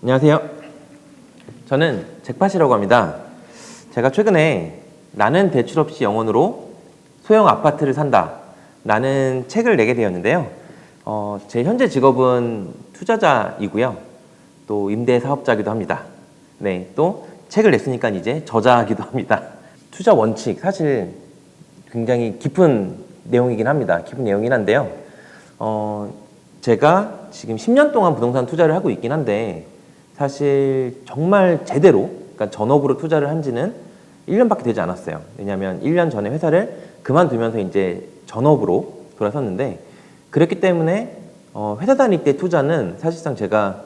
안녕하세요. 저는 잭팟이라고 합니다. 제가 최근에 나는 대출 없이 영원으로 소형 아파트를 산다 라는 책을 내게 되었는데요. 제 현재 직업은 투자자이고요. 또 임대 사업자이기도 합니다. 네, 또 책을 냈으니까 이제 저자이기도 합니다. 투자 원칙, 사실 굉장히 깊은 내용이긴 합니다. 깊은 내용이긴 한데요. 제가 지금 10년 동안 부동산 투자를 하고 있긴 한데 사실 정말 제대로, 그러니까 전업으로 투자를 한 지는 1년밖에 되지 않았어요. 왜냐하면 1년 전에 회사를 그만두면서 이제 전업으로 돌아섰는데, 그렇기 때문에 회사 다닐 때 투자는 사실상 제가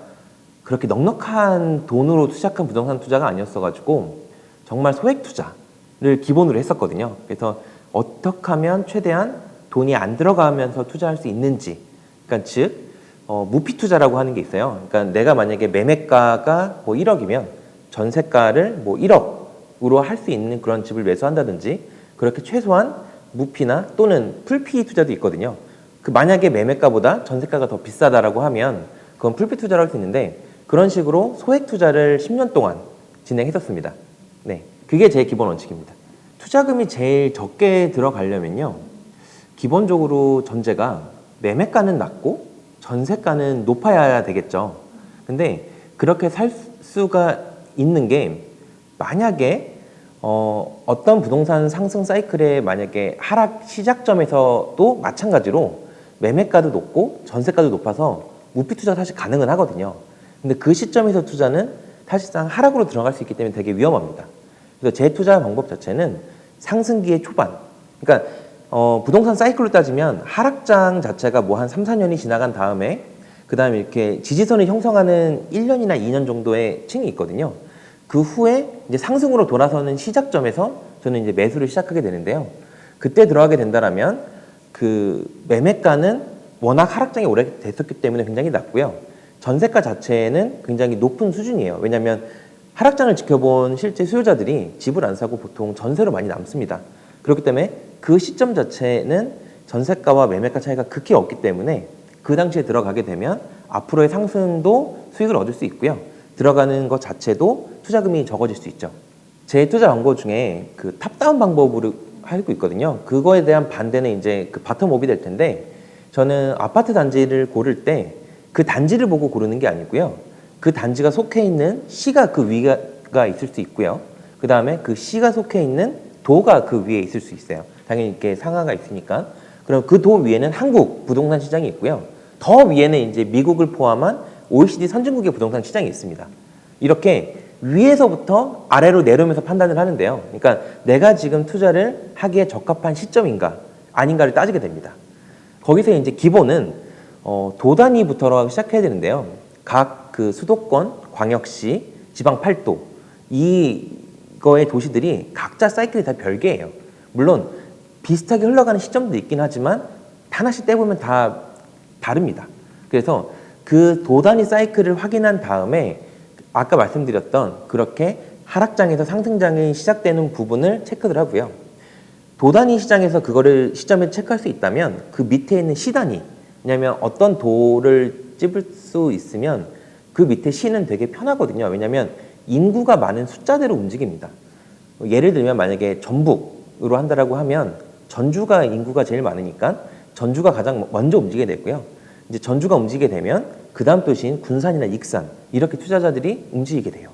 그렇게 넉넉한 돈으로 시작한 부동산 투자가 아니었어가지고 정말 소액 투자를 기본으로 했었거든요. 그래서 어떻게 하면 최대한 돈이 안 들어가면서 투자할 수 있는지, 그러니까 즉 무피 투자라고 하는 게 있어요. 그러니까 내가 만약에 매매가가 뭐 1억이면 전세가를 뭐 1억으로 할 수 있는 그런 집을 매수한다든지, 그렇게 최소한 무피나 또는 풀피 투자도 있거든요. 그 만약에 매매가보다 전세가가 더 비싸다라고 하면 그건 풀피 투자를 할 수 있는데, 그런 식으로 소액 투자를 10년 동안 진행했었습니다. 네, 그게 제 기본 원칙입니다. 투자금이 제일 적게 들어가려면요, 기본적으로 전제가 매매가는 낮고 전세가는 높아야 되겠죠. 근데 그렇게 살 수가 있는 게, 만약에 어떤 부동산 상승 사이클에 만약에 하락 시작점에서도 마찬가지로 매매가도 높고 전세가도 높아서 무피 투자가 사실 가능은 하거든요. 근데 그 시점에서 투자는 사실상 하락으로 들어갈 수 있기 때문에 되게 위험합니다. 그래서 제 투자 방법 자체는 상승기의 초반, 그러니까 부동산 사이클로 따지면 하락장 자체가 뭐 한 3, 4년이 지나간 다음에 그 다음에 이렇게 지지선을 형성하는 1년이나 2년 정도의 층이 있거든요. 그 후에 이제 상승으로 돌아서는 시작점에서 저는 이제 매수를 시작하게 되는데요. 그때 들어가게 된다라면 그 매매가는 워낙 하락장이 오래됐었기 때문에 굉장히 낮고요. 전세가 자체는 굉장히 높은 수준이에요. 왜냐하면 하락장을 지켜본 실제 수요자들이 집을 안 사고 보통 전세로 많이 남습니다. 그렇기 때문에 그 시점 자체는 전세가와 매매가 차이가 극히 없기 때문에 그 당시에 들어가게 되면 앞으로의 상승도 수익을 얻을 수 있고요. 들어가는 것 자체도 투자금이 적어질 수 있죠. 제 투자 방법 중에 그 탑다운 방법으로 하고 있거든요. 그거에 대한 반대는 이제 그 바텀업이 될 텐데, 저는 아파트 단지를 고를 때 그 단지를 보고 고르는 게 아니고요. 그 단지가 속해 있는 시가 그 위가 있을 수 있고요. 그 다음에 그 시가 속해 있는 도가 그 위에 있을 수 있어요. 당연히 이렇게 상하가 있으니까. 그럼 그 도 위에는 한국 부동산 시장이 있고요. 더 위에는 이제 미국을 포함한 OECD 선진국의 부동산 시장이 있습니다. 이렇게 위에서부터 아래로 내려오면서 판단을 하는데요. 그러니까 내가 지금 투자를 하기에 적합한 시점인가 아닌가를 따지게 됩니다. 거기서 이제 기본은 도 단위부터 시작해야 되는데요. 각 그 수도권, 광역시, 지방 8도 이거의 도시들이 각자 사이클이 다 별개예요. 물론 비슷하게 흘러가는 시점도 있긴 하지만 하나씩 떼보면 다 다릅니다. 그래서 그 도 단위 사이클을 확인한 다음에 아까 말씀드렸던 그렇게 하락장에서 상승장이 시작되는 부분을 체크를 하고요. 도 단위 시장에서 그거를 시점에 체크할 수 있다면 그 밑에 있는 시 단위, 왜냐하면 어떤 도를 찝을 수 있으면 그 밑에 시는 되게 편하거든요. 왜냐하면 인구가 많은 숫자대로 움직입니다. 예를 들면 만약에 전북으로 한다라고 하면 전주가 인구가 제일 많으니까 전주가 가장 먼저 움직이게 되고요. 이제 전주가 움직이게 되면 그 다음 도시인 군산이나 익산, 이렇게 투자자들이 움직이게 돼요.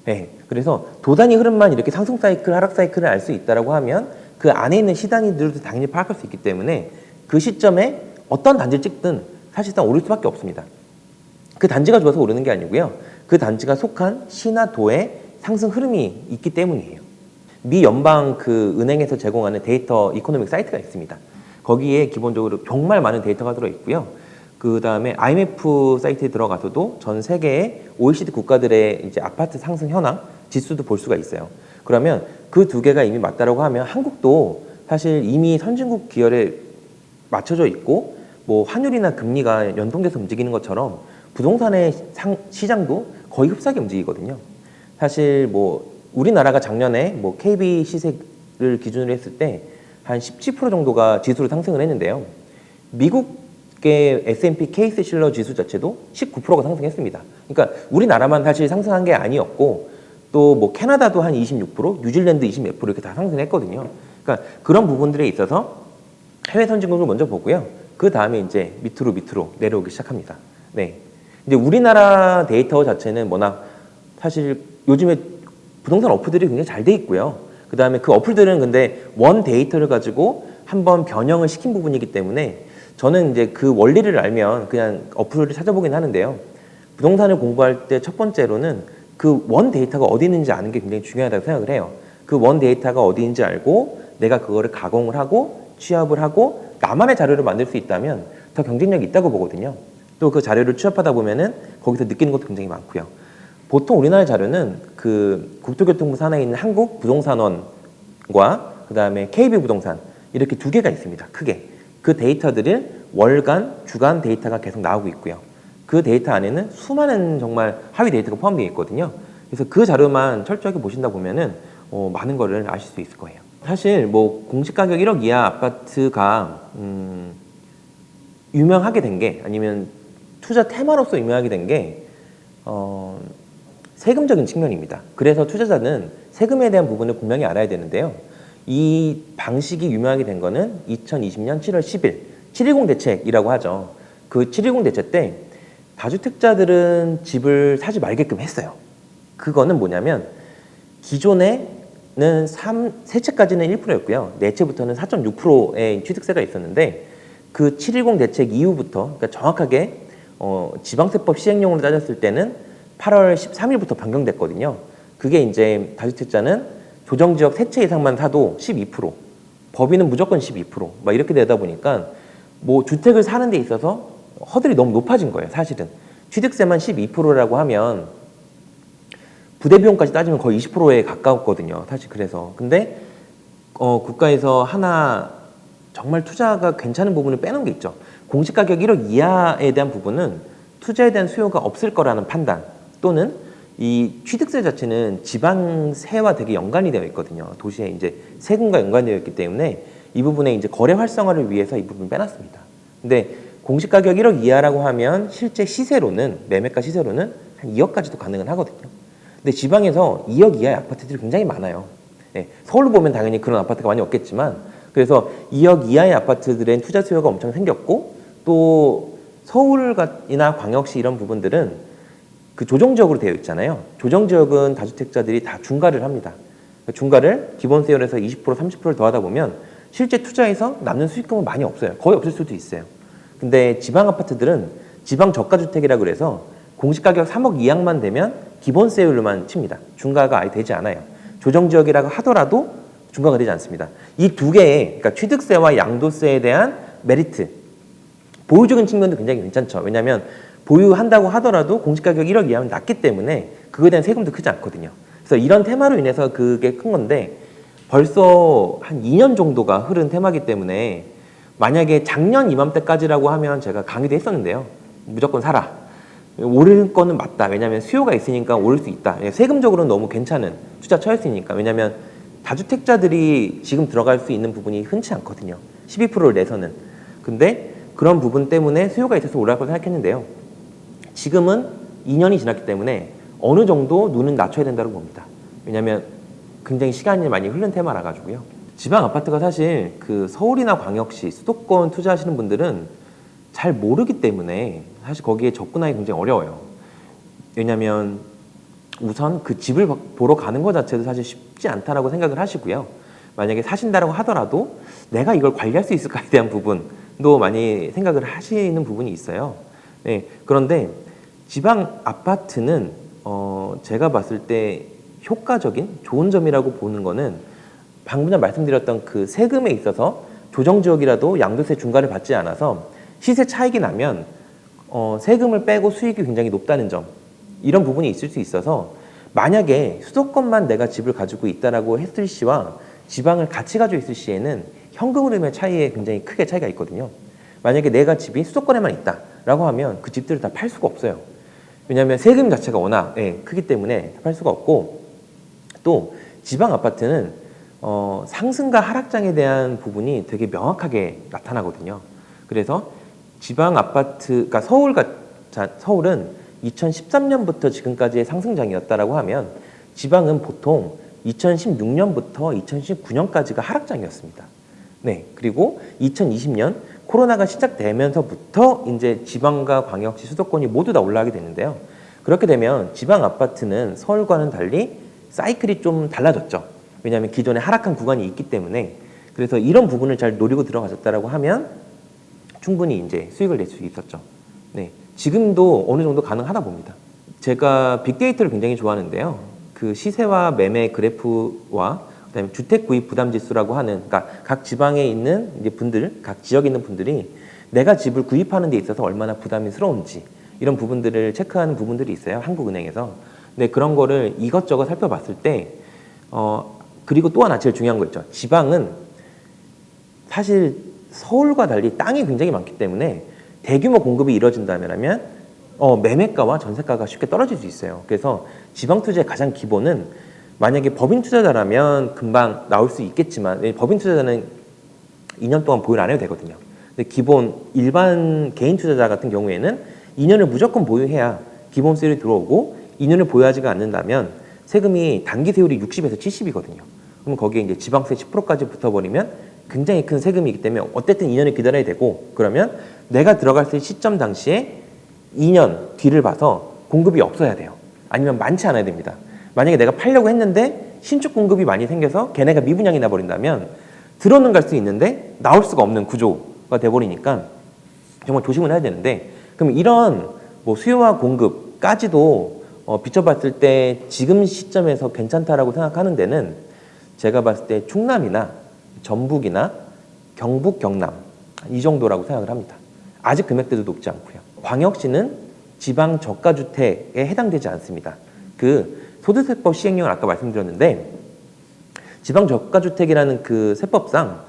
네, 그래서 도단위 흐름만 이렇게 상승 사이클, 하락 사이클을 알 수 있다라고 하면 그 안에 있는 시단위들도 당연히 파악할 수 있기 때문에 그 시점에 어떤 단지를 찍든 사실상 오를 수밖에 없습니다. 그 단지가 좋아서 오르는 게 아니고요. 그 단지가 속한 시나 도의 상승 흐름이 있기 때문이에요. 미 연방 그 은행에서 제공하는 데이터 이코노믹 사이트가 있습니다. 거기에 기본적으로 정말 많은 데이터가 들어있고요. 그 다음에 IMF 사이트에 들어가서도 전 세계의 OECD 국가들의 이제 아파트 상승 현황 지수도 볼 수가 있어요. 그러면 그 두 개가 이미 맞다라고 하면 한국도 사실 이미 선진국 기열에 맞춰져 있고 뭐 환율이나 금리가 연동돼서 움직이는 것처럼 부동산의 시장도 거의 흡사하게 움직이거든요. 사실 뭐 우리나라가 작년에 뭐 KB 시세를 기준으로 했을 때 한 17% 정도가 지수로 상승을 했는데요. 미국의 S&P 케이스 실러 지수 자체도 19%가 상승했습니다. 그러니까 우리나라만 사실 상승한 게 아니었고 또 뭐 캐나다도 한 26%, 뉴질랜드 20몇 프로 이렇게 다 상승했거든요. 그러니까 그런 부분들에 있어서 해외 선진국을 먼저 보고요. 그 다음에 이제 밑으로 내려오기 시작합니다. 네. 이제 우리나라 데이터 자체는 워낙 사실 요즘에 부동산 어플들이 굉장히 잘 돼 있고요. 그 다음에 그 어플들은 근데 원 데이터를 가지고 한번 변형을 시킨 부분이기 때문에 저는 이제 그 원리를 알면 그냥 어플을 찾아보긴 하는데요. 부동산을 공부할 때 첫 번째로는 그 원 데이터가 어디 있는지 아는 게 굉장히 중요하다고 생각을 해요. 그 원 데이터가 어디 있는지 알고 내가 그거를 가공을 하고 취합을 하고 나만의 자료를 만들 수 있다면 더 경쟁력이 있다고 보거든요. 또 그 자료를 취합하다 보면은 거기서 느끼는 것도 굉장히 많고요. 보통 우리나라 자료는 그 국토교통부 산하에 있는 한국부동산원과 그 다음에 KB부동산 이렇게 두 개가 있습니다. 크게. 그 데이터들을 월간, 주간 데이터가 계속 나오고 있고요. 그 데이터 안에는 수많은 정말 하위 데이터가 포함되어 있거든요. 그래서 그 자료만 철저하게 보신다 보면은 많은 거를 아실 수 있을 거예요. 사실 뭐 공시가격 1억 이하 아파트가 유명하게 된 게 아니면 투자 테마로서 유명하게 된 게 세금적인 측면입니다. 그래서 투자자는 세금에 대한 부분을 분명히 알아야 되는데요. 이 방식이 유명하게 된 거는 2020년 7월 10일 7.10 대책이라고 하죠. 그 7.10 대책 때 다주택자들은 집을 사지 말게끔 했어요. 그거는 뭐냐면 기존에는 세 채까지는 1%였고요. 네 채부터는 4.6%의 취득세가 있었는데 그 7.10 대책 이후부터 그러니까 정확하게 지방세법 시행령으로 따졌을 때는 8월 13일부터 변경됐거든요. 그게 이제 다주택자는 조정지역 3채 이상만 사도 12%, 법인은 무조건 12%, 막 이렇게 되다 보니까 뭐 주택을 사는 데 있어서 허들이 너무 높아진 거예요, 사실은. 취득세만 12%라고 하면 부대비용까지 따지면 거의 20%에 가까웠거든요, 사실 그래서. 근데 국가에서 하나 정말 투자가 괜찮은 부분을 빼놓은 게 있죠. 공시가격 1억 이하에 대한 부분은 투자에 대한 수요가 없을 거라는 판단 또는 이 취득세 자체는 지방세와 되게 연관이 되어 있거든요. 도시의 이제 세금과 연관되어 있기 때문에 이 부분에 이제 거래 활성화를 위해서 이 부분을 빼놨습니다. 근데 공시가격 1억 이하라고 하면 실제 시세로는 매매가 시세로는 한 2억까지도 가능은 하거든요. 근데 지방에서 2억 이하의 아파트들이 굉장히 많아요. 네, 서울로 보면 당연히 그런 아파트가 많이 없겠지만 그래서 2억 이하의 아파트들엔 투자 수요가 엄청 생겼고 또 서울이나 광역시 이런 부분들은 그 조정지역으로 되어 있잖아요. 조정지역은 다주택자들이 다 중과를 합니다. 중과를 기본세율에서 20% 30%를 더하다 보면 실제 투자해서 남는 수익금은 많이 없어요. 거의 없을 수도 있어요. 근데 지방 아파트들은 지방 저가주택이라 그래서 공시가격 3억 이하만 되면 기본세율로만 칩니다. 중과가 아예 되지 않아요. 조정지역이라고 하더라도 중과가 되지 않습니다. 이 두 개의 그러니까 취득세와 양도세에 대한 메리트 보유적인 측면도 굉장히 괜찮죠. 왜냐하면 보유한다고 하더라도 공시가격 1억 이하면 낮기 때문에 그거에 대한 세금도 크지 않거든요. 그래서 이런 테마로 인해서 그게 큰 건데 벌써 한 2년 정도가 흐른 테마이기 때문에 만약에 작년 이맘때까지라고 하면 제가 강의도 했었는데요. 무조건 사라. 오를 거는 맞다. 왜냐하면 수요가 있으니까 오를 수 있다. 세금적으로는 너무 괜찮은 투자 처였으니까. 왜냐하면 다주택자들이 지금 들어갈 수 있는 부분이 흔치 않거든요. 12%를 내서는. 근데 그런 부분 때문에 수요가 있어서 올라갈 거라 생각했는데요. 지금은 2년이 지났기 때문에 어느 정도 눈은 낮춰야 된다고 봅니다. 왜냐하면 굉장히 시간이 많이 흐른 테마라 가지고요. 지방 아파트가 사실 그 서울이나 광역시 수도권 투자하시는 분들은 잘 모르기 때문에 사실 거기에 접근하기 굉장히 어려워요. 왜냐하면 우선 그 집을 보러 가는 것 자체도 사실 쉽지 않다라고 생각을 하시고요. 만약에 사신다라고 하더라도 내가 이걸 관리할 수 있을까에 대한 부분도 많이 생각을 하시는 부분이 있어요. 네, 그런데 지방 아파트는 제가 봤을 때 효과적인 좋은 점이라고 보는 거는 방금 전 말씀드렸던 그 세금에 있어서 조정지역이라도 양도세 중과를 받지 않아서 시세 차익이 나면 세금을 빼고 수익이 굉장히 높다는 점 이런 부분이 있을 수 있어서 만약에 수도권만 내가 집을 가지고 있다라고 했을 시와 지방을 같이 가지고 있을 시에는 현금 흐름의 차이에 굉장히 크게 차이가 있거든요. 만약에 내가 집이 수도권에만 있다라고 하면 그 집들을 다 팔 수가 없어요. 왜냐하면 세금 자체가 워낙 크기 때문에 팔 수가 없고 또 지방 아파트는 상승과 하락장에 대한 부분이 되게 명확하게 나타나거든요. 그래서 지방 아파트, 그러니까 서울은 2013년부터 지금까지의 상승장이었다라고 하면 지방은 보통 2016년부터 2019년까지가 하락장이었습니다. 네, 그리고 2020년 코로나가 시작되면서부터 이제 지방과 광역시, 수도권이 모두 다 올라가게 되는데요. 그렇게 되면 지방 아파트는 서울과는 달리 사이클이 좀 달라졌죠. 왜냐하면 기존에 하락한 구간이 있기 때문에. 그래서 이런 부분을 잘 노리고 들어가셨다라고 하면 충분히 이제 수익을 낼 수 있었죠. 네, 지금도 어느 정도 가능하다 봅니다. 제가 빅데이터를 굉장히 좋아하는데요. 그 시세와 매매 그래프와 그다음에 주택 구입 부담 지수라고 하는, 그러니까 각 지방에 있는 이제 분들, 각 지역에 있는 분들이 내가 집을 구입하는 데 있어서 얼마나 부담스러운지 이런 부분들을 체크하는 부분들이 있어요. 한국은행에서. 근데 그런 거를 이것저것 살펴봤을 때, 그리고 또 하나 제일 중요한 거 있죠. 지방은 사실 서울과 달리 땅이 굉장히 많기 때문에 대규모 공급이 이루어진다면 매매가와 전세가가 쉽게 떨어질 수 있어요. 그래서 지방 투자의 가장 기본은, 만약에 법인 투자자라면 금방 나올 수 있겠지만, 법인 투자자는 2년 동안 보유를 안 해도 되거든요. 근데 기본 일반 개인 투자자 같은 경우에는 2년을 무조건 보유해야 기본 세율이 들어오고, 2년을 보유하지가 않는다면 세금이 단기 세율이 60에서 70이거든요. 그럼 거기에 이제 지방세 10%까지 붙어버리면 굉장히 큰 세금이기 때문에 어쨌든 2년을 기다려야 되고, 그러면 내가 들어갔을 시점 당시에 2년 뒤를 봐서 공급이 없어야 돼요. 아니면 많지 않아야 됩니다. 만약에 내가 팔려고 했는데 신축 공급이 많이 생겨서 걔네가 미분양이 나버린다면 들어는 갈 수 있는데 나올 수가 없는 구조가 돼버리니까 정말 조심을 해야 되는데, 그럼 이런 뭐 수요와 공급까지도 비춰봤을 때 지금 시점에서 괜찮다라고 생각하는 데는 제가 봤을 때 충남이나 전북이나 경북, 경남 이 정도라고 생각을 합니다. 아직 금액대도 높지 않고요. 광역시는 지방 저가주택에 해당되지 않습니다. 그 소득세법 시행령을 아까 말씀드렸는데, 지방 저가주택이라는 그 세법상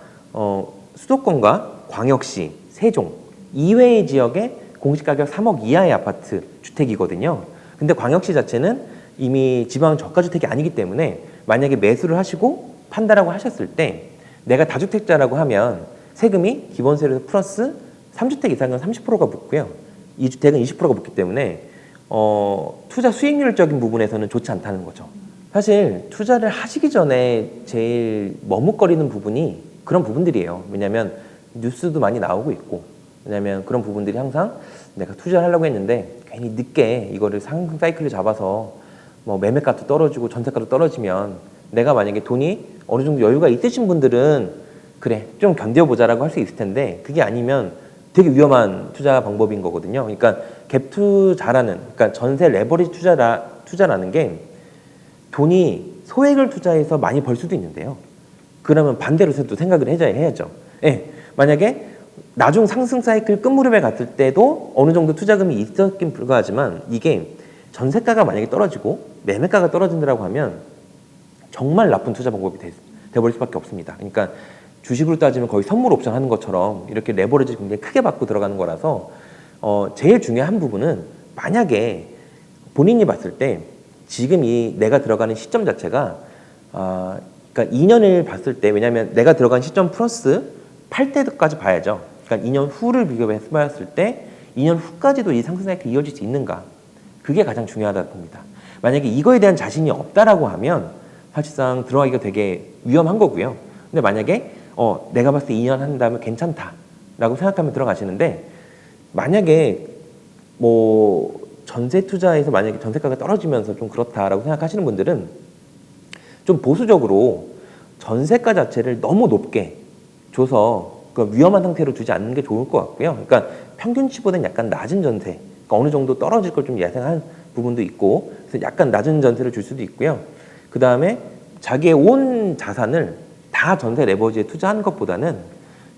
수도권과 광역시, 세종 이외의 지역에 공시가격 3억 이하의 아파트 주택이거든요. 근데 광역시 자체는 이미 지방 저가주택이 아니기 때문에 만약에 매수를 하시고 판다라고 하셨을 때 내가 다주택자라고 하면 세금이 기본세율에서 플러스 3주택 이상은 30%가 붙고요. 2주택은 20%가 붙기 때문에 투자 수익률적인 부분에서는 좋지 않다는 거죠. 사실 투자를 하시기 전에 제일 머뭇거리는 부분이 그런 부분들이에요. 왜냐하면 뉴스도 많이 나오고 있고, 왜냐하면 그런 부분들이 항상 내가 투자를 하려고 했는데 괜히 늦게 이거를 상승 사이클을 잡아서 뭐 매매가도 떨어지고 전세가도 떨어지면, 내가 만약에 돈이 어느 정도 여유가 있으신 분들은 그래 좀 견뎌보자라고 할 수 있을 텐데, 그게 아니면 되게 위험한 투자 방법인 거거든요. 그러니까 갭 투자라는, 그러니까 전세 레버리지 투자라는 게 돈이 소액을 투자해서 많이 벌 수도 있는데요. 그러면 반대로 또 생각을 해야죠. 예, 만약에 나중 상승 사이클 끝무렵에 갔을 때도 어느 정도 투자금이 있었긴 불가하지만, 이게 전세가가 만약에 떨어지고 매매가가 떨어진다고 하면 정말 나쁜 투자 방법이 돼버릴 수밖에 없습니다. 그러니까 주식으로 따지면 거의 선물 옵션 하는 것처럼 이렇게 레버리지 굉장히 크게 받고 들어가는 거라서, 제일 중요한 부분은 만약에 본인이 봤을 때 지금 이 내가 들어가는 시점 자체가 그러니까 2년을 봤을 때, 왜냐하면 내가 들어간 시점 플러스 팔 때까지 봐야죠. 그러니까 2년 후를 비교해서 봤을 때 2년 후까지도 이 상승 사이클이 이어질 수 있는가, 그게 가장 중요하다고 봅니다. 만약에 이거에 대한 자신이 없다라고 하면 사실상 들어가기가 되게 위험한 거고요. 근데 만약에 내가 봤을 때 2년 한다면 괜찮다라고 생각하면 들어가시는데, 만약에 뭐 전세 투자에서 만약에 전세가가 떨어지면서 좀 그렇다라고 생각하시는 분들은 좀 보수적으로 전세가 자체를 너무 높게 줘서 그 위험한 상태로 두지 않는 게 좋을 것 같고요. 그러니까 평균치보다는 약간 낮은 전세, 그러니까 어느 정도 떨어질 걸 좀 예상한 부분도 있고, 그래서 약간 낮은 전세를 줄 수도 있고요. 그 다음에 자기의 온 자산을 다 전세 레버리지에 투자하는 것보다는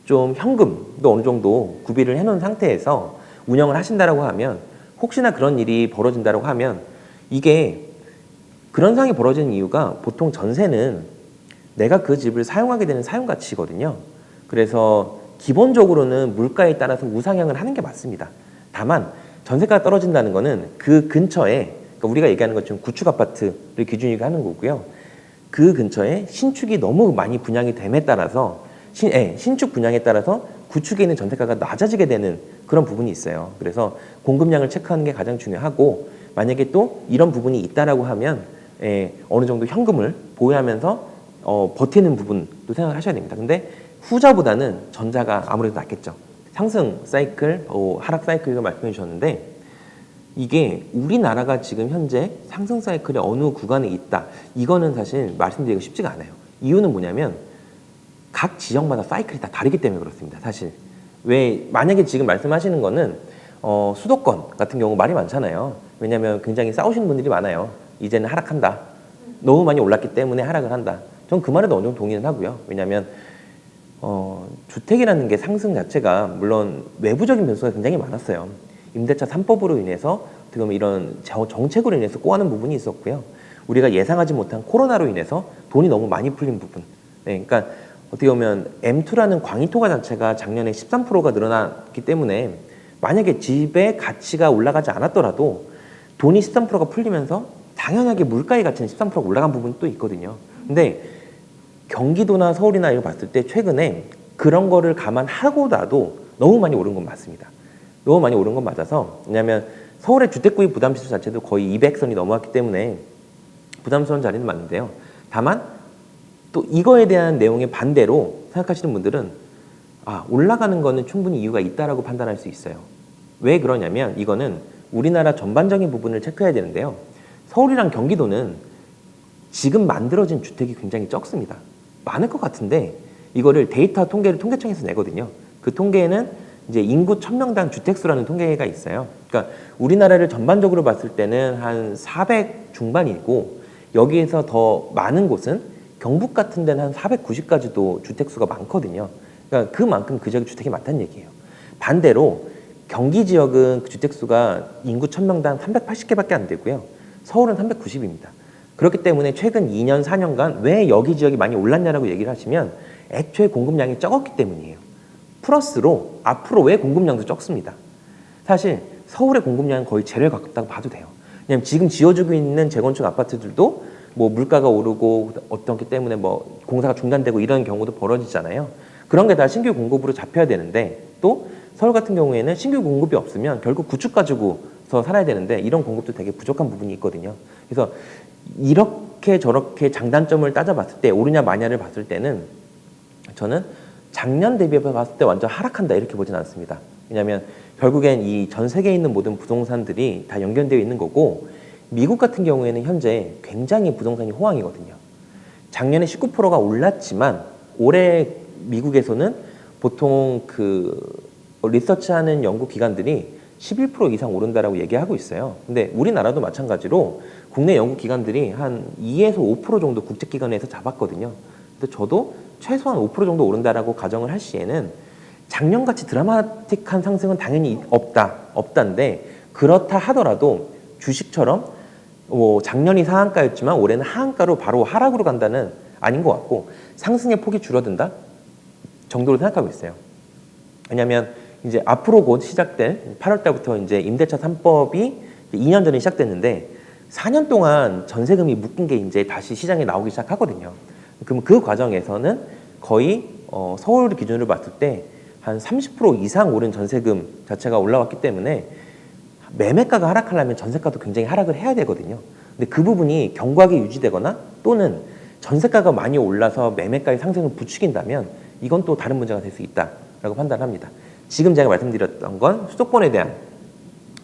좀 현금도 어느 정도 구비를 해놓은 상태에서 운영을 하신다라고 하면, 혹시나 그런 일이 벌어진다라고 하면, 이게 그런 상황이 벌어지는 이유가 보통 전세는 내가 그 집을 사용하게 되는 사용가치거든요. 그래서 기본적으로는 물가에 따라서 우상향을 하는 게 맞습니다. 다만 전세가가 떨어진다는 거는 그 근처에, 그러니까 우리가 얘기하는 것처럼 구축 아파트를 기준으로 하는 거고요. 그 근처에 신축이 너무 많이 분양이 됨에 따라서 신축 분양에 따라서 구축에 있는 전세가가 낮아지게 되는 그런 부분이 있어요. 그래서 공급량을 체크하는 게 가장 중요하고, 만약에 또 이런 부분이 있다라고 하면 어느 정도 현금을 보유하면서 버티는 부분도 생각하셔야 됩니다. 근데 후자보다는 전자가 아무래도 낫겠죠. 상승 사이클, 하락 사이클을 말씀해 주셨는데, 이게 우리나라가 지금 현재 상승 사이클의 어느 구간에 있다, 이거는 사실 말씀드리기가 쉽지가 않아요. 이유는 뭐냐면 각 지역마다 사이클이 다 다르기 때문에 그렇습니다. 사실 왜 만약에 지금 말씀하시는 거는 수도권 같은 경우 말이 많잖아요. 왜냐하면 굉장히 싸우시는 분들이 많아요. 이제는 하락한다, 너무 많이 올랐기 때문에 하락을 한다. 전 그 말에도 어느 정도 동의는 하고요. 왜냐하면 주택이라는 게 상승 자체가 물론 외부적인 변수가 굉장히 많았어요. 임대차 3법으로 인해서 어떻게 보면 이런 정책으로 인해서 꼬아는 부분이 있었고요. 우리가 예상하지 못한 코로나로 인해서 돈이 너무 많이 풀린 부분. 네, 그러니까 어떻게 보면 M2라는 광의토가 자체가 작년에 13%가 늘어났기 때문에 만약에 집의 가치가 올라가지 않았더라도 돈이 13%가 풀리면서 당연하게 물가의 가치는 13%가 올라간 부분이 또 있거든요. 근데 경기도나 서울이나 이거 봤을 때 최근에 그런 거를 감안하고 나도 너무 많이 오른 건 맞습니다. 너무 많이 오른 건 맞아서, 왜냐하면 서울의 주택구입 부담지수 자체도 거의 200선이 넘어왔기 때문에 부담스러운 자리는 맞는데요. 다만 또 이거에 대한 내용의 반대로 생각하시는 분들은 올라가는 거는 충분히 이유가 있다라고 판단할 수 있어요. 왜 그러냐면 이거는 우리나라 전반적인 부분을 체크해야 되는데요. 서울이랑 경기도는 지금 만들어진 주택이 굉장히 적습니다. 많을 것 같은데 이거를 데이터 통계를 통계청에서 내거든요. 그 통계는 이제 인구 1000명당 주택수라는 통계가 있어요. 그러니까 우리나라를 전반적으로 봤을 때는 한 400 중반이고, 여기에서 더 많은 곳은 경북 같은 데는 한 490까지도 주택수가 많거든요. 그러니까 그만큼 그 지역에 주택이 많다는 얘기예요. 반대로 경기 지역은 그 주택수가 인구 1000명당 380개밖에 안 되고요. 서울은 390입니다. 그렇기 때문에 최근 2년, 4년간 왜 여기 지역이 많이 올랐냐라고 얘기를 하시면 애초에 공급량이 적었기 때문이에요. 플러스로 앞으로 왜 공급량도 적습니다. 사실 서울의 공급량은 거의 제로에 가깝다고 봐도 돼요. 왜냐면 지금 지어지고 있는 재건축 아파트들도 뭐 물가가 오르고 어떤 게 때문에 뭐 공사가 중단되고 이런 경우도 벌어지잖아요. 그런 게 다 신규 공급으로 잡혀야 되는데, 또 서울 같은 경우에는 신규 공급이 없으면 결국 구축 가지고서 살아야 되는데 이런 공급도 되게 부족한 부분이 있거든요. 그래서 이렇게 저렇게 장단점을 따져봤을 때 오르냐 마냐를 봤을 때는 저는 작년 대비해 봤을 때 완전 하락한다 이렇게 보진 않습니다. 왜냐하면 결국엔 이 전 세계에 있는 모든 부동산들이 다 연결되어 있는 거고, 미국 같은 경우에는 현재 굉장히 부동산이 호황이거든요. 작년에 19%가 올랐지만 올해 미국에서는 보통 그 리서치하는 연구 기관들이 11% 이상 오른다라고 얘기하고 있어요. 근데 우리나라도 마찬가지로 국내 연구 기관들이 한 2에서 5% 정도 국제기관에서 잡았거든요. 근데 저도 최소한 5% 정도 오른다라고 가정을 할 시에는 작년같이 드라마틱한 상승은 당연히 없다인데, 그렇다 하더라도 주식처럼 작년이 상한가였지만 올해는 하한가로 바로 하락으로 간다는 아닌 것 같고, 상승의 폭이 줄어든다 정도로 생각하고 있어요. 왜냐하면 이제 앞으로 곧 시작될 8월 달부터 이제 임대차 3법이 2년 전에 시작됐는데 4년 동안 전세금이 묶인 게 이제 다시 시장에 나오기 시작하거든요. 그럼 그 과정에서는 거의 서울 기준으로 봤을 때 한 30% 이상 오른 전세금 자체가 올라왔기 때문에 매매가가 하락하려면 전세가도 굉장히 하락을 해야 되거든요. 근데 그 부분이 견고하게 유지되거나 또는 전세가가 많이 올라서 매매가의 상승을 부추긴다면 이건 또 다른 문제가 될 수 있다라고 판단합니다. 지금 제가 말씀드렸던 건 수도권에 대한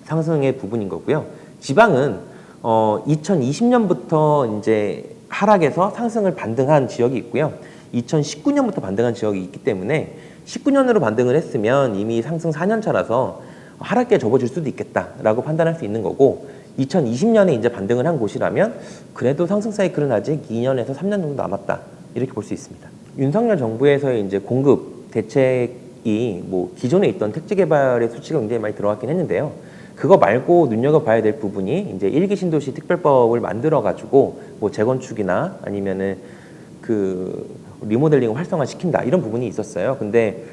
상승의 부분인 거고요. 지방은 2020년부터 이제 하락에서 상승을 반등한 지역이 있고요. 2019년부터 반등한 지역이 있기 때문에 19년으로 반등을 했으면 이미 상승 4년 차라서 하락기에 접어질 수도 있겠다라고 판단할 수 있는 거고, 2020년에 이제 반등을 한 곳이라면 그래도 상승 사이클은 아직 2년에서 3년 정도 남았다 이렇게 볼 수 있습니다. 윤석열 정부에서의 이제 공급 대책이 뭐 기존에 있던 택지 개발의 수치가 굉장히 많이 들어갔긴 했는데요. 그거 말고 눈여겨봐야 될 부분이 이제 1기 신도시 특별법을 만들어가지고 뭐 재건축이나 아니면은 그 리모델링을 활성화시킨다 이런 부분이 있었어요. 근데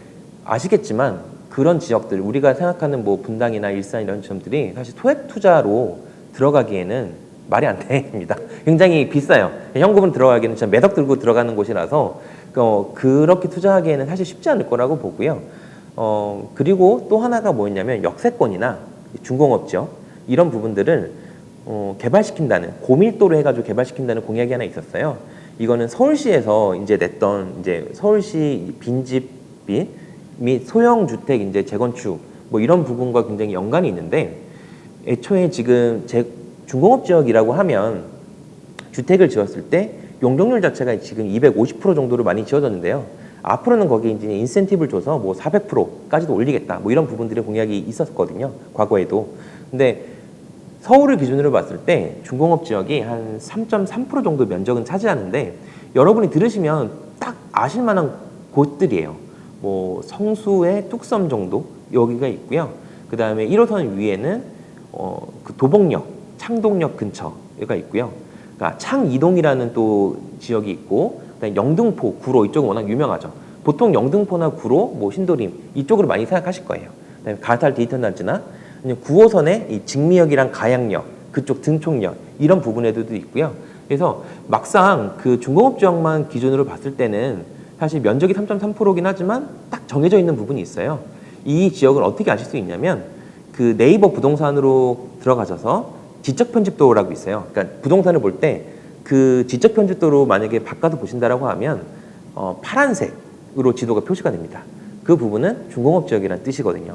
아시겠지만 그런 지역들, 우리가 생각하는 뭐 분당이나 일산 이런 지점들이 사실 소액 투자로 들어가기에는 말이 안 됩니다. 굉장히 비싸요. 현금으로 들어가기에는 진짜 매덕 들고 들어가는 곳이라서 그렇게 투자하기에는 사실 쉽지 않을 거라고 보고요. 그리고 또 하나가 뭐였냐면 역세권이나 중공업지역 이런 부분들을 개발시킨다는 고밀도로 해가지고 개발시킨다는 공약이 하나 있었어요. 이거는 서울시에서 이제 냈던 이제 서울시 빈집비 및 소형 주택 이제 재건축 뭐 이런 부분과 굉장히 연관이 있는데 애초에 지금 중공업 지역이라고 하면 주택을 지었을 때 용적률 자체가 지금 250% 정도로 많이 지어졌는데요. 앞으로는 거기에 이제 인센티브를 줘서 뭐 400%까지도 올리겠다. 뭐 이런 부분들의 공약이 있었거든요. 과거에도. 근데 서울을 기준으로 봤을 때 중공업 지역이 한 3.3% 정도 면적은 차지하는데 여러분이 들으시면 딱 아실 만한 곳들이에요. 뭐 성수의 뚝섬 정도 여기가 있고요. 그 다음에 1호선 위에는 그 도봉역, 창동역 근처가 있고요. 그러니까 창이동이라는 또 지역이 있고, 그다음에 영등포, 구로 이쪽은 워낙 유명하죠. 보통 영등포나 구로, 뭐 신도림 이쪽으로 많이 생각하실 거예요. 그다음에 가탈 데이턴단지나 9호선의 이 직미역이랑 가양역 그쪽 등촌역 이런 부분에도 있고요. 그래서 막상 그 중공업 지역만 기준으로 봤을 때는 사실 면적이 3.3%긴 하지만 딱 정해져 있는 부분이 있어요. 이 지역을 어떻게 아실 수 있냐면 그 네이버 부동산으로 들어가셔서 지적 편집도라고 있어요. 그러니까 부동산을 볼 때 그 지적 편집도로 만약에 바꿔서 보신다라고 하면 파란색으로 지도가 표시가 됩니다. 그 부분은 중공업 지역이라는 뜻이거든요.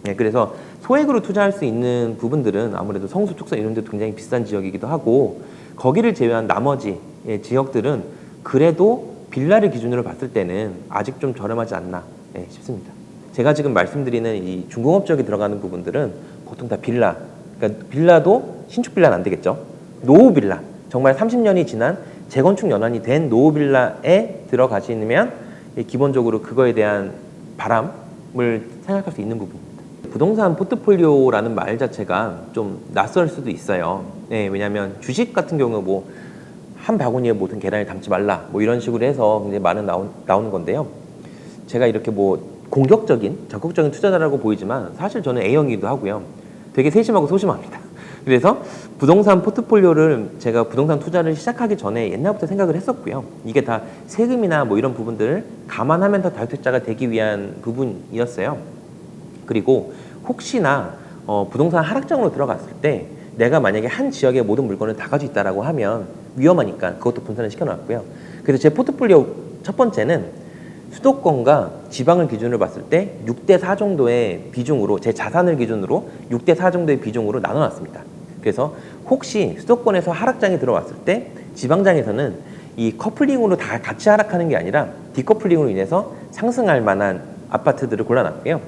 네, 그래서 소액으로 투자할 수 있는 부분들은 아무래도 성수, 뚝섬 이런 데도 굉장히 비싼 지역이기도 하고 거기를 제외한 나머지 지역들은 그래도 빌라를 기준으로 봤을 때는 아직 좀 저렴하지 않나 싶습니다. 제가 지금 말씀드리는 이 중공업 지역에 들어가는 부분들은 보통 다 빌라, 그러니까 빌라도 신축 빌라는 안 되겠죠. 노후 빌라, 정말 30년이 지난 재건축 연한이 된 노후 빌라에 들어가시면 기본적으로 그거에 대한 바람을 생각할 수 있는 부분입니다. 부동산 포트폴리오라는 말 자체가 좀 낯설 수도 있어요. 네, 왜냐하면 주식 같은 경우 뭐 한 바구니에 모든 계란을 담지 말라 뭐 이런 식으로 해서 굉장히 많은 나오는 건데요. 제가 이렇게 뭐 공격적인 적극적인 투자자라고 보이지만 사실 저는 A형이기도 하고요. 되게 세심하고 소심합니다. 그래서 부동산 포트폴리오를 제가 부동산 투자를 시작하기 전에 옛날부터 생각을 했었고요. 이게 다 세금이나 뭐 이런 부분들을 감안하면서 다주택자가 되기 위한 부분이었어요. 그리고 혹시나 부동산 하락장으로 들어갔을 때 내가 만약에 한 지역의 모든 물건을 다 가지고 있다라고 하면 위험하니까 그것도 분산을 시켜놨고요. 그래서 제 포트폴리오 첫 번째는 수도권과 지방을 기준으로 봤을 때 6대4 정도의 비중으로 제 자산을 기준으로 6대4 정도의 비중으로 나눠놨습니다. 그래서 혹시 수도권에서 하락장이 들어왔을 때 지방장에서는 이 커플링으로 다 같이 하락하는 게 아니라 디커플링으로 인해서 상승할 만한 아파트들을 골라놨고요.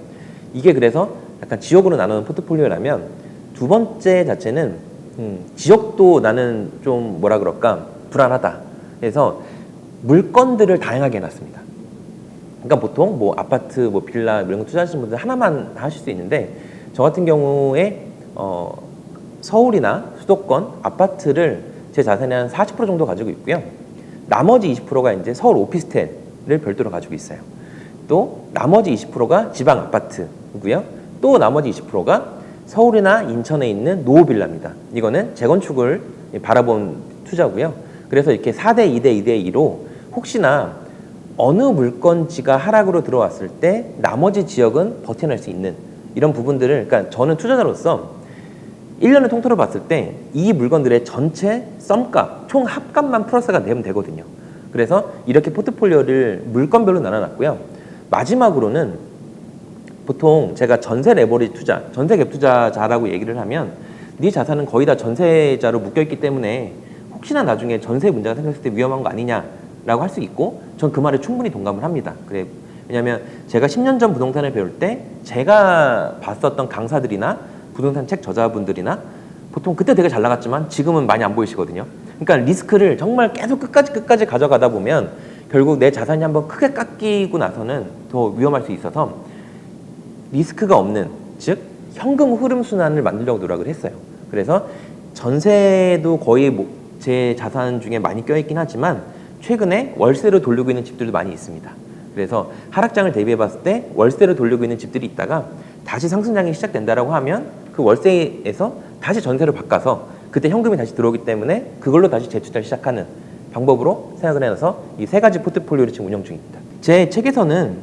이게 그래서 약간 지역으로 나누는 포트폴리오라면 두 번째 자체는 지역도 나는 좀 뭐라 그럴까 불안하다. 그래서 물건들을 다양하게 해놨습니다. 그러니까 보통 뭐 아파트, 뭐 빌라 이런 거 투자하시는 분들 하나만 하실 수 있는데 저 같은 경우에 서울이나 수도권 아파트를 제 자산의 한 40% 정도 가지고 있고요. 나머지 20%가 이제 서울 오피스텔을 별도로 가지고 있어요. 또 나머지 20%가 지방 아파트고요. 또 나머지 20%가 서울이나 인천에 있는 노후 빌라입니다. 이거는 재건축을 바라본 투자고요. 그래서 이렇게 4대 2대 2대 2로 혹시나 어느 물건지가 하락으로 들어왔을 때 나머지 지역은 버텨낼 수 있는 이런 부분들을, 그러니까 저는 투자자로서 1년을 통틀어 봤을 때 이 물건들의 전체 썸값, 총 합값만 플러스가 되면 되거든요. 그래서 이렇게 포트폴리오를 물건별로 나눠놨고요. 마지막으로는 보통 제가 전세 레버리지 투자, 전세 갭 투자자라고 얘기를 하면 네 자산은 거의 다 전세자로 묶여있기 때문에 혹시나 나중에 전세 문제가 생겼을 때 위험한 거 아니냐라고 할 수 있고 전 그 말에 충분히 동감을 합니다. 그래, 왜냐하면 제가 10년 전 부동산을 배울 때 제가 봤었던 강사들이나 부동산 책 저자분들이나 보통 그때 되게 잘 나갔지만 지금은 많이 안 보이시거든요. 그러니까 리스크를 정말 계속 끝까지 가져가다 보면 결국 내 자산이 한번 크게 깎이고 나서는 더 위험할 수 있어서 리스크가 없는, 즉 현금 흐름 순환을 만들려고 노력을 했어요. 그래서 전세도 거의 제 자산 중에 많이 껴있긴 하지만 최근에 월세로 돌리고 있는 집들도 많이 있습니다. 그래서 하락장을 대비해 봤을 때 월세로 돌리고 있는 집들이 있다가 다시 상승장이 시작된다라고 하면 그 월세에서 다시 전세로 바꿔서 그때 현금이 다시 들어오기 때문에 그걸로 다시 재투자를 시작하는 방법으로 생각을 해서 이 세 가지 포트폴리오를 지금 운영 중입니다. 제 책에서는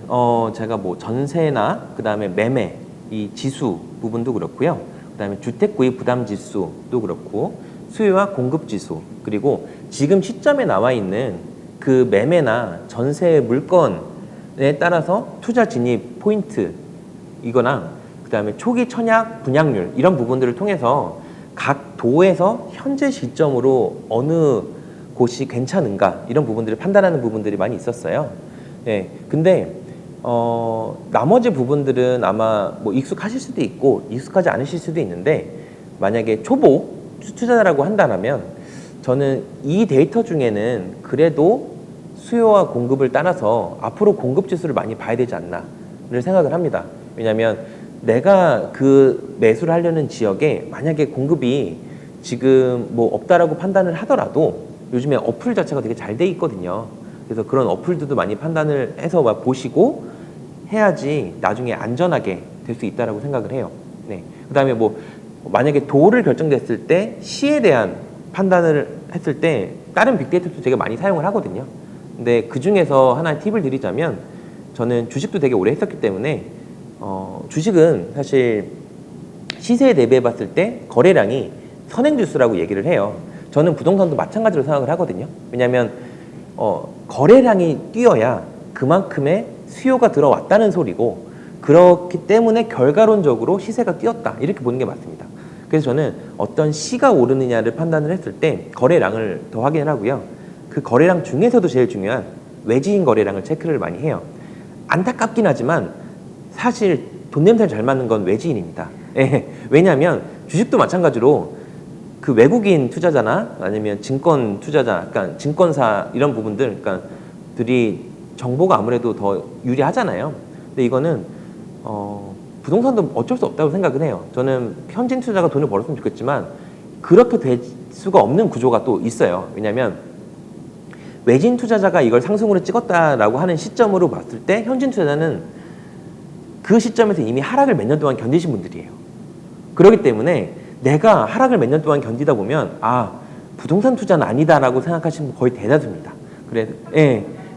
제가 뭐 전세나 그다음에 매매 이 지수 부분도 그렇고요. 그다음에 주택 구입 부담 지수도 그렇고 수요와 공급 지수 그리고 지금 시점에 나와 있는 그 매매나 전세 물건에 따라서 투자 진입 포인트 이거나 그다음에 초기 청약 분양률 이런 부분들을 통해서 각 도에서 현재 시점으로 어느 곳이 괜찮은가 이런 부분들을 판단하는 부분들이 많이 있었어요. 예, 근데 나머지 부분들은 아마 뭐 익숙하실 수도 있고 익숙하지 않으실 수도 있는데 만약에 초보 투자자라고 한다면 저는 이 데이터 중에는 그래도 수요와 공급을 따라서 앞으로 공급 지수를 많이 봐야 되지 않나를 생각을 합니다. 왜냐하면 내가 그 매수를 하려는 지역에 만약에 공급이 지금 뭐 없다라고 판단을 하더라도 요즘에 어플 자체가 되게 잘 돼 있거든요. 그래서 그런 어플들도 많이 판단을 해서 보시고 해야지 나중에 안전하게 될 수 있다라고 생각을 해요. 네. 그다음에 뭐 만약에 도를 결정됐을 때 시에 대한 판단을 했을 때 다른 빅데이터도 되게 많이 사용을 하거든요. 근데 그 중에서 하나의 팁을 드리자면 저는 주식도 되게 오래 했었기 때문에 주식은 사실 시세에 대비해 봤을 때 거래량이 선행지수라고 얘기를 해요. 저는 부동산도 마찬가지로 생각을 하거든요. 왜냐하면 거래량이 뛰어야 그만큼의 수요가 들어왔다는 소리고 그렇기 때문에 결과론적으로 시세가 뛰었다 이렇게 보는 게 맞습니다. 그래서 저는 어떤 시가 오르느냐를 판단을 했을 때 거래량을 더 확인을 하고요. 그 거래량 중에서도 제일 중요한 외지인 거래량을 체크를 많이 해요. 안타깝긴 하지만 사실 돈 냄새를 잘 맡는 건 외지인입니다. 예, 왜냐하면 주식도 마찬가지로 그 외국인 투자자나 아니면 증권 투자자, 그러니까 증권사 이런 부분들, 그러니까 들이 정보가 아무래도 더 유리하잖아요. 근데 이거는 부동산도 어쩔 수 없다고 생각은 해요. 저는 현진 투자가 돈을 벌었으면 좋겠지만 그렇게 될 수가 없는 구조가 또 있어요. 왜냐하면 외진 투자자가 이걸 상승으로 찍었다라고 하는 시점으로 봤을 때 현진 투자자는 그 시점에서 이미 하락을 몇 년 동안 견디신 분들이에요. 그렇기 때문에 내가 하락을 몇 년 동안 견디다 보면 부동산 투자는 아니다라고 생각하시는 분 거의 대다수입니다.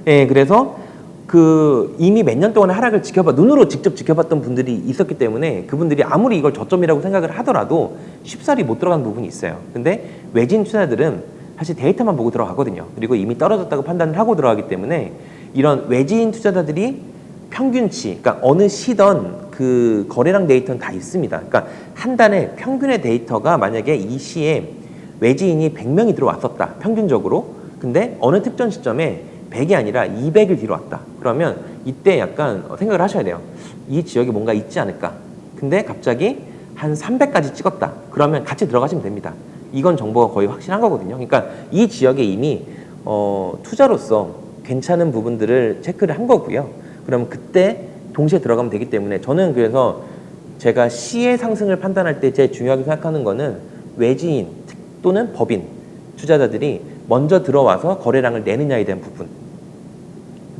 그래서 그 이미 몇 년 동안 하락을 눈으로 직접 지켜봤던 분들이 있었기 때문에 그분들이 아무리 이걸 저점이라고 생각을 하더라도 쉽사리 못 들어가는 부분이 있어요. 근데 외진 투자들은 사실 데이터만 보고 들어가거든요. 그리고 이미 떨어졌다고 판단을 하고 들어가기 때문에 이런 외진 투자자들이 평균치, 그러니까 어느 시던 그 거래량 데이터는 다 있습니다. 그러니까 한 달에 평균의 데이터가 만약에 이 시에 외지인이 100명이 들어왔었다, 평균적으로. 근데 어느 특정 시점에 100이 아니라 200을 뒤로 왔다. 그러면 이때 약간 생각을 하셔야 돼요. 이 지역에 뭔가 있지 않을까. 근데 갑자기 한 300까지 찍었다. 그러면 같이 들어가시면 됩니다. 이건 정보가 거의 확실한 거거든요. 그러니까 이 지역에 이미 투자로서 괜찮은 부분들을 체크를 한 거고요. 그럼 그때 동시에 들어가면 되기 때문에 저는 그래서 제가 시의 상승을 판단할 때 제일 중요하게 생각하는 거는 외지인 또는 법인 투자자들이 먼저 들어와서 거래량을 내느냐에 대한 부분.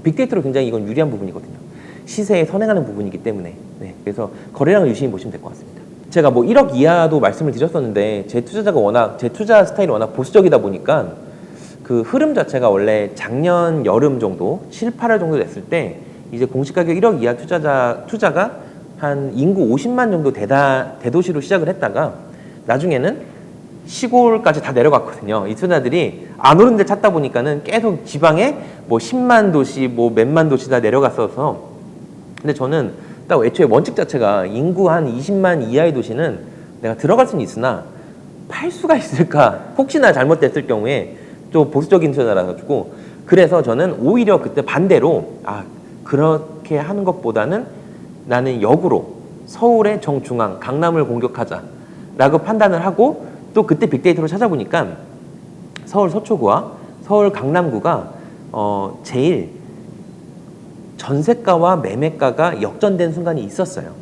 빅데이터로 굉장히 이건 유리한 부분이거든요. 시세에 선행하는 부분이기 때문에. 네, 그래서 거래량을 유심히 보시면 될 것 같습니다. 제가 뭐 1억 이하도 말씀을 드렸었는데 제 투자 스타일이 워낙 보수적이다 보니까 그 흐름 자체가 원래 작년 여름 정도 7, 8월 정도 됐을 때 이제 공시 가격 1억 이하 투자가 한 인구 50만 정도 대도시로 시작을 했다가 나중에는 시골까지 다 내려갔거든요. 이 투자들이 안 오른 데 찾다 보니까는 계속 지방에 뭐 10만 도시, 뭐 몇만 도시 다 내려갔어서 근데 저는 딱 애초에 원칙 자체가 인구 한 20만 이하의 도시는 내가 들어갈 수는 있으나 팔 수가 있을까? 혹시나 잘못됐을 경우에 좀 보수적인 투자라 가지고 그래서 저는 오히려 그때 반대로 그렇게 하는 것보다는 나는 역으로 서울의 정중앙, 강남을 공격하자라고 판단을 하고 또 그때 빅데이터로 찾아보니까 서울 서초구와 서울 강남구가 제일 전세가와 매매가가 역전된 순간이 있었어요.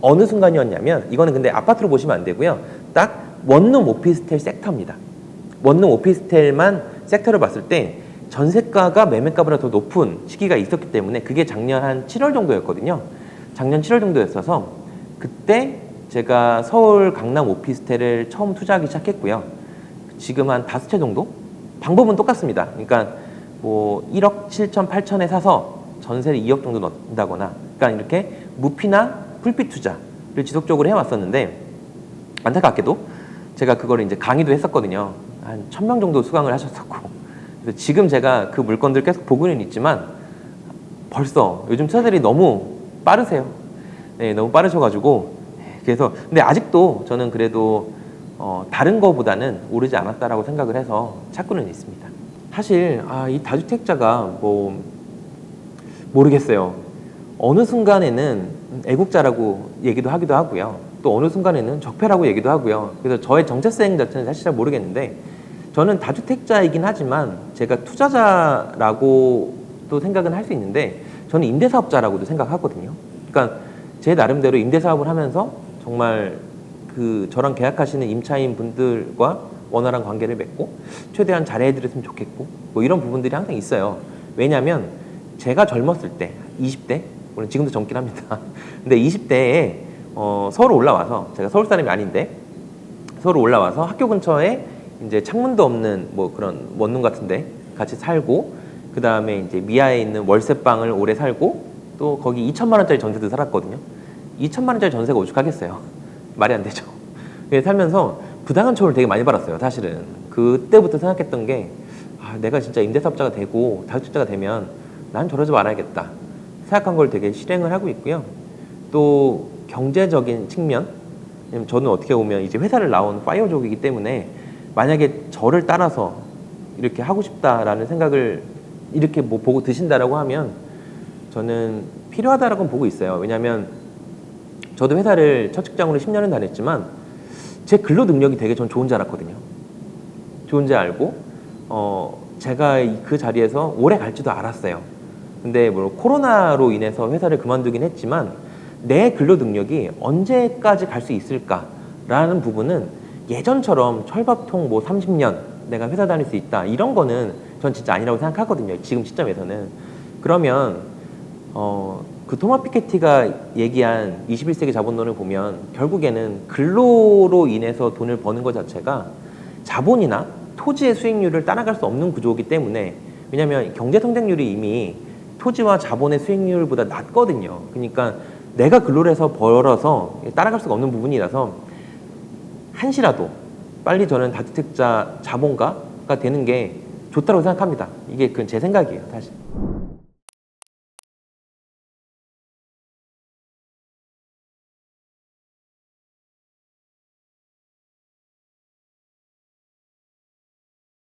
어느 순간이었냐면 이거는 근데 아파트로 보시면 안 되고요. 딱 원룸 오피스텔 섹터입니다. 원룸 오피스텔만 섹터를 봤을 때 전세가가 매매가보다 더 높은 시기가 있었기 때문에 그게 작년 한 7월 정도였거든요. 작년 7월 정도였어서 그때 제가 서울 강남 오피스텔을 처음 투자하기 시작했고요. 지금 한 5채 정도? 방법은 똑같습니다. 그러니까 뭐 1억 7천, 8천에 사서 전세를 2억 정도 넣는다거나, 그러니까 이렇게 무피나 풀피 투자를 지속적으로 해왔었는데, 안타깝게도 제가 그거를 이제 강의도 했었거든요. 한 1,000명 정도 수강을 하셨었고, 그래서 지금 제가 그 물건들 계속 보고는 있지만 벌써 요즘 투자들이 너무 빠르세요. 네, 너무 빠르셔가지고, 그래서 근데 아직도 저는 그래도 다른 거보다는 오르지 않았다라고 생각을 해서 찾고는 있습니다. 사실 이 다주택자가 뭐 모르겠어요. 어느 순간에는 애국자라고 얘기도 하기도 하고요. 또 어느 순간에는 적폐라고 얘기도 하고요. 그래서 저의 정체성 자체는 사실 잘 모르겠는데, 저는 다주택자이긴 하지만 제가 투자자라고 또 생각은 할 수 있는데, 저는 임대사업자라고도 생각하거든요. 그러니까 제 나름대로 임대사업을 하면서 정말 그 저랑 계약하시는 임차인 분들과 원활한 관계를 맺고 최대한 잘해드렸으면 좋겠고, 뭐 이런 부분들이 항상 있어요. 왜냐하면 제가 젊었을 때 20대, 물론 지금도 젊긴 합니다. 근데 20대에 서울 올라와서, 제가 서울 사람이 아닌데 서울 올라와서 학교 근처에 이제 창문도 없는 뭐 그런 원룸 같은데 같이 살고, 그 다음에 이제 미아에 있는 월세방을 오래 살고, 또 거기 2천만 원짜리 전세도 살았거든요. 2천만 원짜리 전세가 오죽하겠어요. 말이 안 되죠. 살면서 부당한 처우를 되게 많이 받았어요. 사실은 그때부터 생각했던 게, 내가 진짜 임대사업자가 되고 다주택자가 되면 난 저러지 말아야겠다 생각한 걸 되게 실행을 하고 있고요. 또 경제적인 측면, 왜냐면 저는 어떻게 보면 이제 회사를 나온 파이어족이기 때문에 만약에 저를 따라서 이렇게 하고 싶다라는 생각을 이렇게 뭐 보고 드신다라고 하면 저는 필요하다라고 보고 있어요. 왜냐하면 저도 회사를 첫 직장으로 10년을 다녔지만 제 근로 능력이 되게 전 좋은 줄 알았거든요. 좋은 줄 알고 제가 그 자리에서 오래 갈지도 알았어요. 근데 물론 코로나로 인해서 회사를 그만두긴 했지만 내 근로 능력이 언제까지 갈 수 있을까라는 부분은 예전처럼 철밥통 뭐 30년 내가 회사 다닐 수 있다 이런 거는 전 진짜 아니라고 생각하거든요. 지금 시점에서는. 그러면 그 토마 피케티가 얘기한 21세기 자본론을 보면 결국에는 근로로 인해서 돈을 버는 것 자체가 자본이나 토지의 수익률을 따라갈 수 없는 구조이기 때문에, 왜냐하면 경제 성장률이 이미 토지와 자본의 수익률보다 낮거든요. 그러니까 내가 근로를 해서 벌어서 따라갈 수가 없는 부분이라서 한시라도 빨리 저는 다주택자 자본가가 되는 게 좋다고 생각합니다. 이게 제 생각이에요, 사실.